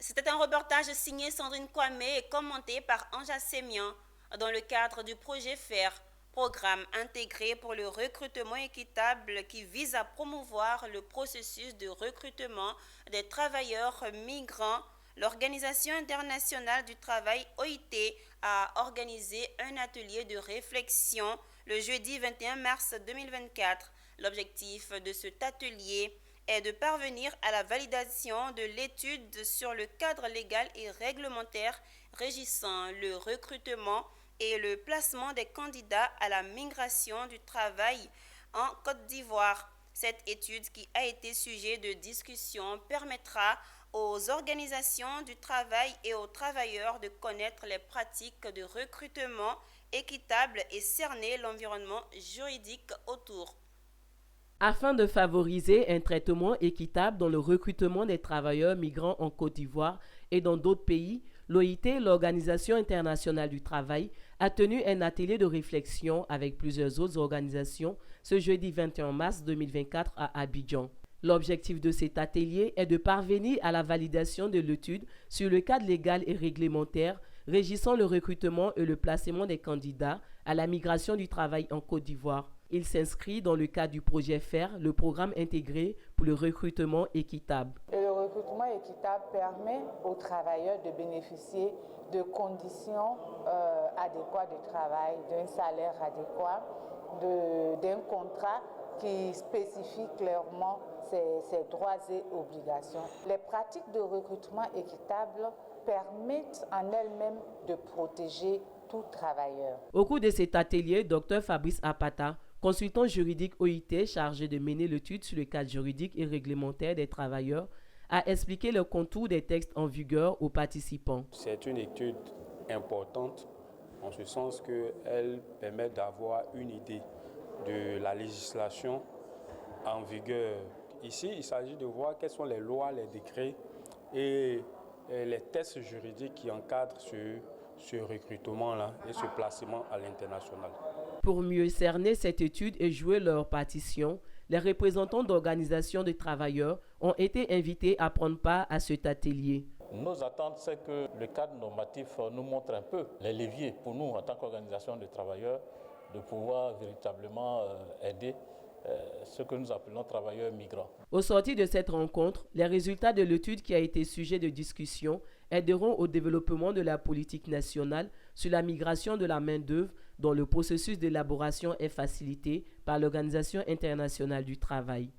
C'était un reportage signé Sandrine Kwame et commenté par Anja Semian dans le cadre du projet FAIR, programme intégré pour le recrutement équitable qui vise à promouvoir le processus de recrutement des travailleurs migrants. L'Organisation internationale du travail OIT a organisé un atelier de réflexion le jeudi 21 mars 2024. L'objectif de cet atelier est de parvenir à la validation de l'étude sur le cadre légal et réglementaire régissant le recrutement et le placement des candidats à la migration du travail en Côte d'Ivoire. Cette étude qui a été sujet de discussion permettra aux organisations du travail et aux travailleurs de connaître les pratiques de recrutement équitable et cerner l'environnement juridique autour. Afin de favoriser un traitement équitable dans le recrutement des travailleurs migrants en Côte d'Ivoire et dans d'autres pays, l'OIT, l'Organisation internationale du travail, a tenu un atelier de réflexion avec plusieurs autres organisations ce jeudi 21 mars 2024 à Abidjan. L'objectif de cet atelier est de parvenir à la validation de l'étude sur le cadre légal et réglementaire régissant le recrutement et le placement des candidats à la migration du travail en Côte d'Ivoire. Il s'inscrit dans le cadre du projet FAIR, le programme intégré pour le recrutement équitable. Et le recrutement équitable permet aux travailleurs de bénéficier de conditions adéquates de travail, d'un salaire adéquat, d'un contrat qui spécifie clairement ses droits et obligations. Les pratiques de recrutement équitable permettent en elles-mêmes de protéger tout travailleur. Au cours de cet atelier, Dr Fabrice Apata, consultant juridique OIT chargé de mener l'étude sur le cadre juridique et réglementaire des travailleurs, a expliqué le contour des textes en vigueur aux participants. C'est une étude importante en ce sens qu'elle permet d'avoir une idée de la législation en vigueur. Ici, il s'agit de voir quelles sont les lois, les décrets et les textes juridiques qui encadrent ce recrutement-là et ce placement à l'international. Pour mieux cerner cette étude et jouer leur partition, les représentants d'organisations de travailleurs ont été invités à prendre part à cet atelier. Nos attentes, c'est que le cadre normatif nous montre un peu les leviers pour nous, en tant qu'organisation de travailleurs, de pouvoir véritablement aider ce que nous appelons travailleurs migrants. Au sortir de cette rencontre, les résultats de l'étude qui a été sujet de discussion aideront au développement de la politique nationale sur la migration de la main-d'œuvre dont le processus d'élaboration est facilité par l'Organisation internationale du travail.